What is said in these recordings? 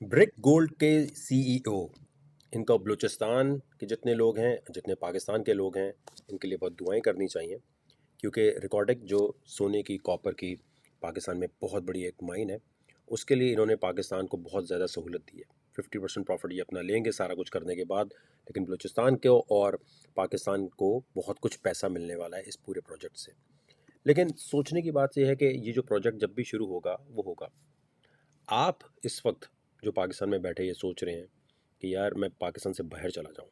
Brick gold के CEO, इनका बलूचिस्तान के जितने लोग हैं, जितने पाकिस्तान के लोग हैं, इनके लिए बहुत दुआएं करनी चाहिए, क्योंकि रिकॉर्डिक जो सोने की, कॉपर की पाकिस्तान में बहुत बड़ी एक माइन है, उसके लिए इन्होंने पाकिस्तान को बहुत ज़्यादा सहूलत दी है। 50% प्रॉफिट ये अपना लेंगे सारा कुछ करने के बाद, लेकिन बलूचिस्तान को और पाकिस्तान को बहुत कुछ पैसा मिलने वाला है इस पूरे प्रोजेक्ट से। लेकिन सोचने की बात यह है कि ये जो प्रोजेक्ट जब भी शुरू होगा वो होगा, आप इस वक्त जो पाकिस्तान में बैठे ये सोच रहे हैं कि यार मैं पाकिस्तान से बाहर चला जाऊं,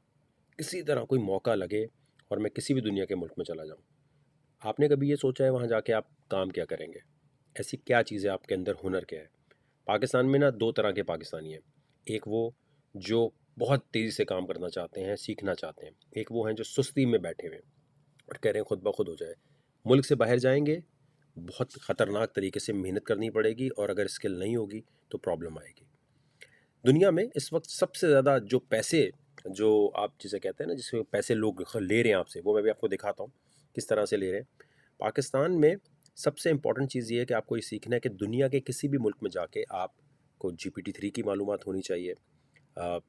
किसी तरह कोई मौका लगे और मैं किसी भी दुनिया के मुल्क में चला जाऊं। आपने कभी ये सोचा है वहाँ जाके आप काम क्या करेंगे? ऐसी क्या चीज़ है आपके अंदर, हुनर क्या है? पाकिस्तान में ना दो तरह के पाकिस्तानी हैं। एक वो जो बहुत तेज़ी से काम करना चाहते हैं, सीखना चाहते हैं। एक वो हैं जो सुस्ती में बैठे हुए हैं और कह रहे हैं खुद ब खुद हो जाए। मुल्क से बाहर जाएंगे, बहुत ख़तरनाक तरीके से मेहनत करनी पड़ेगी और अगर स्किल नहीं होगी तो प्रॉब्लम आएगी। दुनिया में इस वक्त सबसे ज़्यादा जो पैसे, जो आप जिसे कहते हैं ना, जिसमें पैसे लोग ले रहे हैं आपसे, वो मैं भी आपको दिखाता हूँ किस तरह से ले रहे हैं। पाकिस्तान में सबसे इम्पॉर्टेंट चीज़ ये है कि आपको ये सीखना है कि दुनिया के किसी भी मुल्क में जाके आपको GPT-3 की मालूमात होनी चाहिए,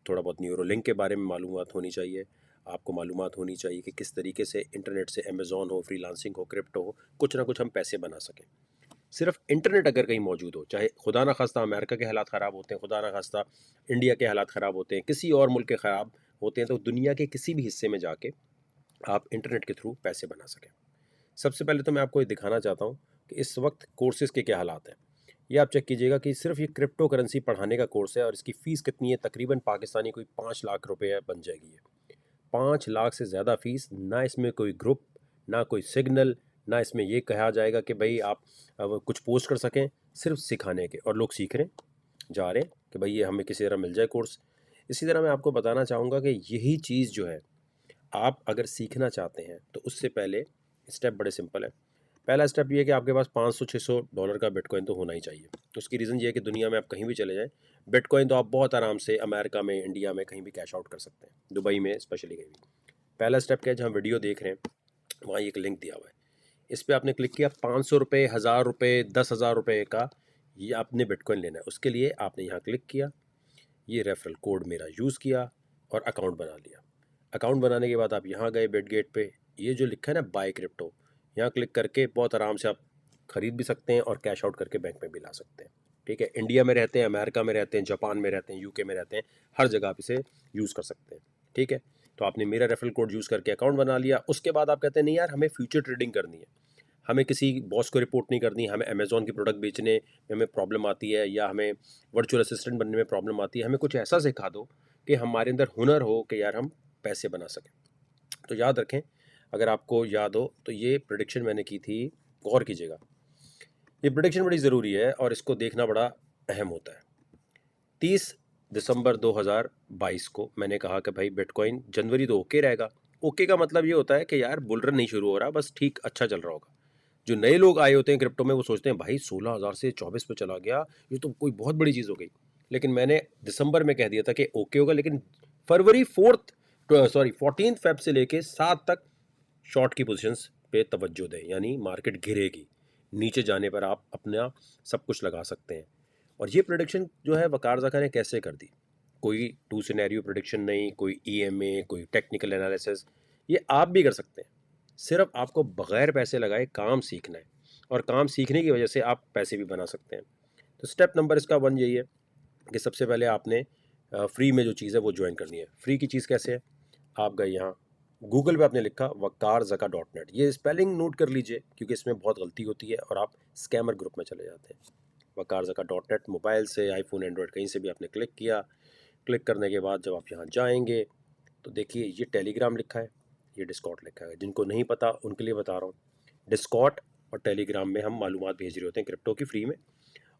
थोड़ा बहुत न्यूरोलिंक के बारे में मालूमात होनी चाहिए, आपको मालूमात होनी चाहिए कि किस तरीके से इंटरनेट से अमेज़ॉन हो, फ्रीलांसिंग हो, क्रिप्टो हो, कुछ ना कुछ हम पैसे बना सकें। सिर्फ इंटरनेट अगर कहीं मौजूद हो, चाहे खुदा ना खास्ता अमेरिका के हालात ख़राब होते हैं, खुदा ना खास्ता इंडिया के हालात ख़राब होते हैं, किसी और मुल्क के ख़राब होते हैं, तो दुनिया के किसी भी हिस्से में जाके आप इंटरनेट के थ्रू पैसे बना सकें। सबसे पहले तो मैं आपको ये दिखाना चाहता हूँ कि इस वक्त कोर्सेज़ के क्या हालात हैं। ये आप चेक कीजिएगा कि सिर्फ ये क्रिप्टो करेंसी पढ़ाने का कोर्स है और इसकी फ़ीस कितनी है, तकरीबन पाकिस्तानी कोई 5 लाख रुपये बन जाएगी ये। 5 लाख से ज़्यादा फ़ीस, ना इसमें कोई ग्रुप, ना कोई सिग्नल, ना इसमें ये कहा जाएगा कि भाई आप अब कुछ पोस्ट कर सकें, सिर्फ सिखाने के, और लोग सीख रहे हैं, जा रहे हैं कि भाई ये हमें किसी तरह मिल जाए कोर्स। इसी तरह मैं आपको बताना चाहूँगा कि यही चीज़ जो है, आप अगर सीखना चाहते हैं तो उससे पहले स्टेप बड़े सिंपल है। पहला स्टेप ये है कि आपके पास $500-600 का बिटकॉइन तो होना ही चाहिए। उसकी रीज़न ये है कि दुनिया में आप कहीं भी चले जाएँ, बिटकॉइन तो आप बहुत आराम से अमेरिका में, इंडिया में कहीं भी कैश आउट कर सकते हैं, दुबई में स्पेशली कहीं भी। पहला स्टेप क्या है, जहाँ वीडियो देख रहे हैं वहाँ एक लिंक दिया हुआ है, इस पर आपने क्लिक किया। 500 रुपये, 1000 रुपये, 10,000 रुपये का ये आपने बिटकॉइन लेना है। उसके लिए आपने यहाँ क्लिक किया, ये रेफरल कोड मेरा यूज़ किया और अकाउंट बना लिया। अकाउंट बनाने के बाद आप यहाँ गए बिटगेट पे, ये जो लिखा है ना बाय क्रिप्टो, यहाँ क्लिक करके बहुत आराम से आप ख़रीद भी सकते हैं और कैश आउट करके बैंक में भी ला सकते हैं। ठीक है, इंडिया में रहते हैं, अमेरिका में रहते हैं, जापान में रहते हैं, यूके में रहते हैं, हर जगह आप इसे यूज़ कर सकते हैं। ठीक है, तो आपने मेरा रेफरल कोड यूज़ करके अकाउंट बना लिया। उसके बाद आप कहते हैं नहीं यार हमें फ्यूचर ट्रेडिंग करनी है, हमें किसी बॉस को रिपोर्ट नहीं करनी, हमें अमेज़ॉन की प्रोडक्ट बेचने में हमें प्रॉब्लम आती है, या हमें वर्चुअल असिस्टेंट बनने में प्रॉब्लम आती है, हमें कुछ ऐसा सिखा दो कि हमारे अंदर हुनर हो कि यार हम पैसे बना सकें। तो याद रखें, अगर आपको याद हो तो ये प्रेडिक्शन मैंने की थी, गौर कीजिएगा, ये प्रेडिक्शन बड़ी ज़रूरी है और इसको देखना बड़ा अहम होता है। 30 दिसंबर 2022 को मैंने कहा कि भाई बिटकॉइन जनवरी तो ओके रहेगा। ओके का मतलब ये होता है कि यार बुल रन नहीं शुरू हो रहा, बस ठीक अच्छा चल रहा होगा। जो नए लोग आए होते हैं क्रिप्टो में वो सोचते हैं भाई 16,000 से 24 पे चला गया, ये तो कोई बहुत बड़ी चीज़ हो गई। लेकिन मैंने दिसंबर में कह दिया था कि ओके होगा, लेकिन फरवरी 14 फेब से लेके 7 तक शॉर्ट की पोजीशंस पे तवज्जो दें, यानी मार्केट गिरेगी, नीचे जाने पर आप अपना सब कुछ लगा सकते हैं। और ये प्रोडिक्शन जो है वकार ज़का ने कैसे कर दी, कोई टू सिनेरियो प्रोडिक्शन नहीं, कोई ईएमए, कोई टेक्निकल एनालिसिस, ये आप भी कर सकते हैं। सिर्फ आपको बगैर पैसे लगाए काम सीखना है और काम सीखने की वजह से आप पैसे भी बना सकते हैं। तो स्टेप नंबर इसका 1 यही है कि सबसे पहले आपने फ्री में जो चीज़ है वो ज्वाइन करनी है। फ्री की चीज़ कैसे है, आप गए यहाँ गूगल पे, आपने लिखा waqarzaka.net, ये स्पेलिंग नोट कर लीजिए क्योंकि इसमें बहुत गलती होती है और आप स्कैमर ग्रुप में चले जाते हैं। waqarzaka.net, मोबाइल से, आईफोन, एंड्रॉयड कहीं से भी आपने क्लिक किया। क्लिक करने के बाद जब आप यहाँ जाएंगे तो देखिए ये टेलीग्राम लिखा है, ये डिस्कॉर्ड लिखा है। जिनको नहीं पता उनके लिए बता रहा हूँ, डिस्कॉर्ड और टेलीग्राम में हम मालूमात भेज रहे होते हैं क्रिप्टो की फ्री में,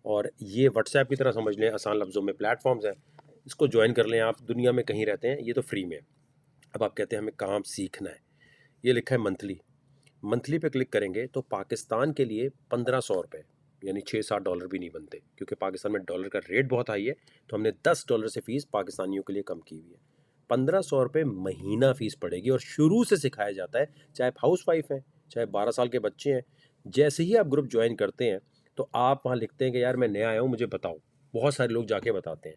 और ये व्हाट्सएप की तरह समझ लें, आसान लफ्ज़ों में प्लेटफॉर्म्स हैं। इसको ज्वाइन कर लें, आप दुनिया में कहीं रहते हैं, ये तो फ्री में है। अब आप कहते हैं हमें काम सीखना है, ये लिखा है मंथली। मंथली पे क्लिक करेंगे तो पाकिस्तान के लिए 1500 रुपये, यानी $6-7 भी नहीं बनते, क्योंकि पाकिस्तान में डॉलर का रेट बहुत हाई है, तो हमने $10 से फ़ीस पाकिस्तानियों के लिए कम की हुई है। 1500 रुपये महीना फ़ीस पड़ेगी और शुरू से सिखाया जाता है, चाहे आप हाउस वाइफ हैं, चाहे 12 साल के बच्चे हैं। जैसे ही आप ग्रुप ज्वाइन करते हैं तो आप वहाँ लिखते हैं कि यार मैं नया आया हूँ, मुझे बताओ। बहुत सारे लोग जाके बताते हैं।